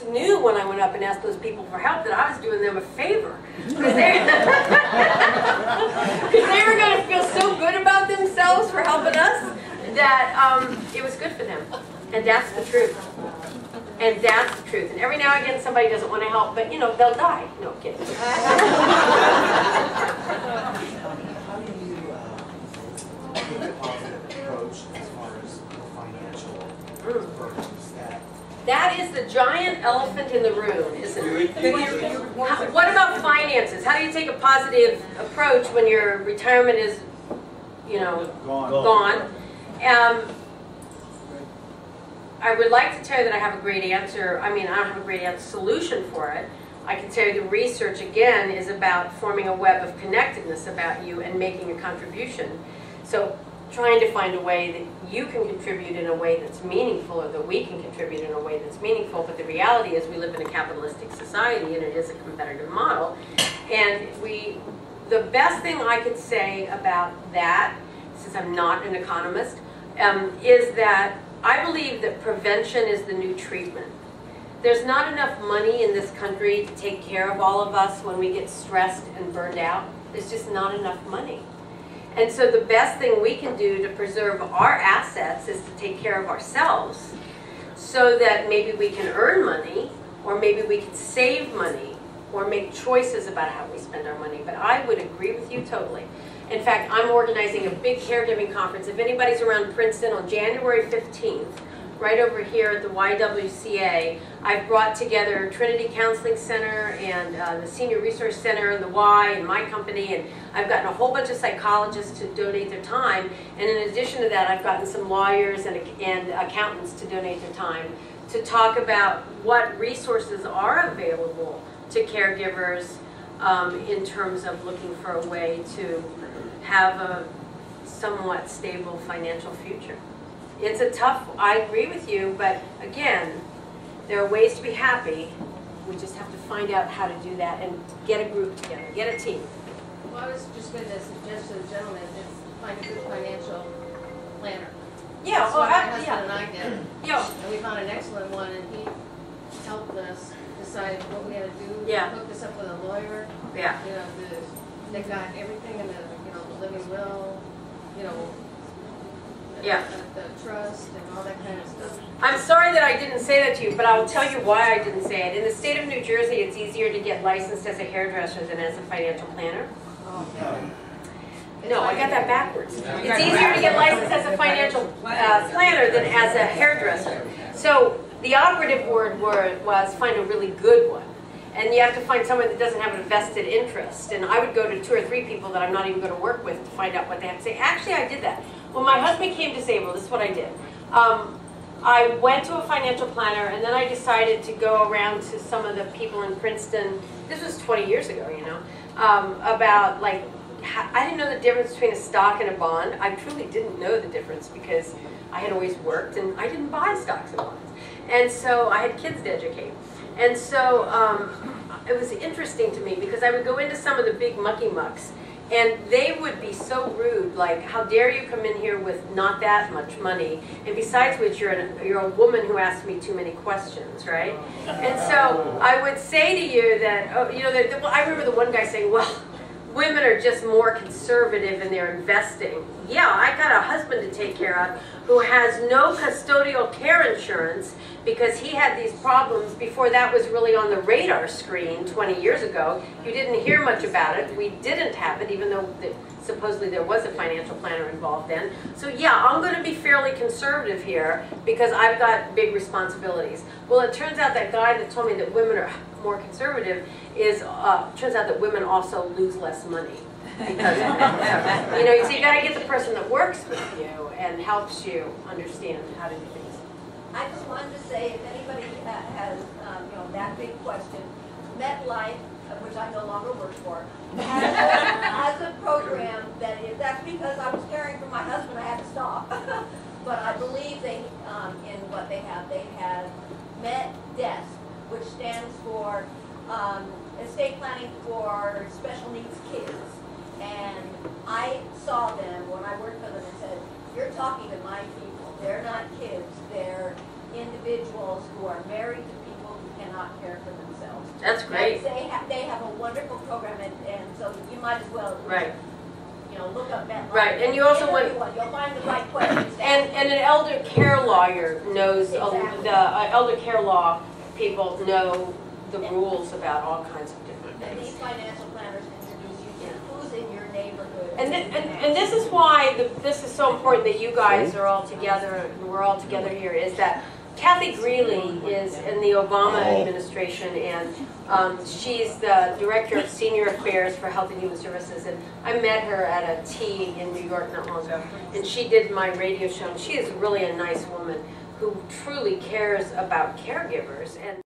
knew when I went up and asked those people for help that I was doing them a favor. Because they were going to feel so good about themselves for helping us that it was good for them. And that's the truth. And that's the truth. And every now and again somebody doesn't want to help, but you know, they'll die. No, I'm kidding. How do you take a positive approach as far as financial burdens that is the giant elephant in the room, isn't it? What about finances? How do you take a positive approach when your retirement is, you know, gone? I would like to tell you that I have a great answer. I mean, I don't have a great solution for it. I can tell you the research, again, is about forming a web of connectedness about you and making a contribution. So trying to find a way that you can contribute in a way that's meaningful, or that we can contribute in a way that's meaningful. But the reality is we live in a capitalistic society, and it is a competitive model. And the best thing I could say about that, since I'm not an economist, is that I believe that prevention is the new treatment. There's not enough money in this country to take care of all of us when we get stressed and burned out. There's just not enough money. And so the best thing we can do to preserve our assets is to take care of ourselves, so that maybe we can earn money, or maybe we can save money, or make choices about how we spend our money. But I would agree with you totally. In fact, I'm organizing a big caregiving conference. If anybody's around Princeton, on January 15th, right over here at the YWCA, I've brought together Trinity Counseling Center and the Senior Resource Center and the Y and my company, and I've gotten a whole bunch of psychologists to donate their time. And in addition to that, I've gotten some lawyers and accountants to donate their time to talk about what resources are available to caregivers in terms of looking for a way to have a somewhat stable financial future. It's a tough, I agree with you, but again, there are ways to be happy. We just have to find out how to do that and get a group together, get a team. Well, I was just going to suggest to the gentleman is find a good financial planner. Yeah, that's what my husband yeah. and I did. Yeah. And we found an excellent one, and he helped us decide what we had to do. Yeah. Hooked us up with a lawyer. Yeah. You know, they got everything in the, you know, the living will, you know, yeah. the trust and all that kind of stuff. I'm sorry that I didn't say that to you, but I'll tell you why I didn't say it. In the state of New Jersey, it's easier to get licensed as a hairdresser than as a financial planner. Oh, okay. No, I got that backwards. It's easier to get licensed as a financial planner than as a hairdresser. So the operative word was find a really good one. And you have to find someone that doesn't have a vested interest. And I would go to 2 or 3 people that I'm not even going to work with to find out what they have to say. Actually, I did that. When my husband became disabled, this is what I did. I went to a financial planner, and then I decided to go around to some of the people in Princeton. This was 20 years ago, you know, about like, I didn't know the difference between a stock and a bond. I truly didn't know the difference because I had always worked and I didn't buy stocks and bonds. And so I had kids to educate. And so it was interesting to me because I would go into some of the big mucky mucks and they would be so rude, like, how dare you come in here with not that much money? And besides which, you're a woman who asks me too many questions, right? And so I would say to you that, oh, you know, I remember the one guy saying, well, women are just more conservative in their investing. Yeah, I got a husband to take care of who has no custodial care insurance because he had these problems before that was really on the radar screen 20 years ago. You didn't hear much about it. We didn't have it, even though supposedly there was a financial planner involved then. So yeah, I'm going to be fairly conservative here because I've got big responsibilities. Well, it turns out that guy that told me that women are more conservative turns out that women also lose less money. Because you know, so you got to get the person that works with you and helps you understand how to do things. I just wanted to say, if anybody has you know, that big question, MetLife, which I no longer work for, has a program that's because I was caring for my husband, I had to stop. But I believe they, in what they have MetDesk, which stands for estate planning for special needs kids. And I saw them when I worked for them and said, you're talking to my people. They're not kids. They're individuals who are married to people who cannot That's great. They have a wonderful program, and so you might as well. Right. You know, look up that. Right, and you also want. You'll find the right questions. And an elder care lawyer knows, Exactly. the elder care law people know the rules about all kinds of different And these things. financial planners introduce you to who's in your neighborhood. And this is why this is so important that you guys are all together, and we're all together here, is that Kathy Greeley is in the Obama administration, and she's the Director of Senior Affairs for Health and Human Services, and I met her at a tea in New York not long ago, and she did my radio show, and she is really a nice woman who truly cares about caregivers. And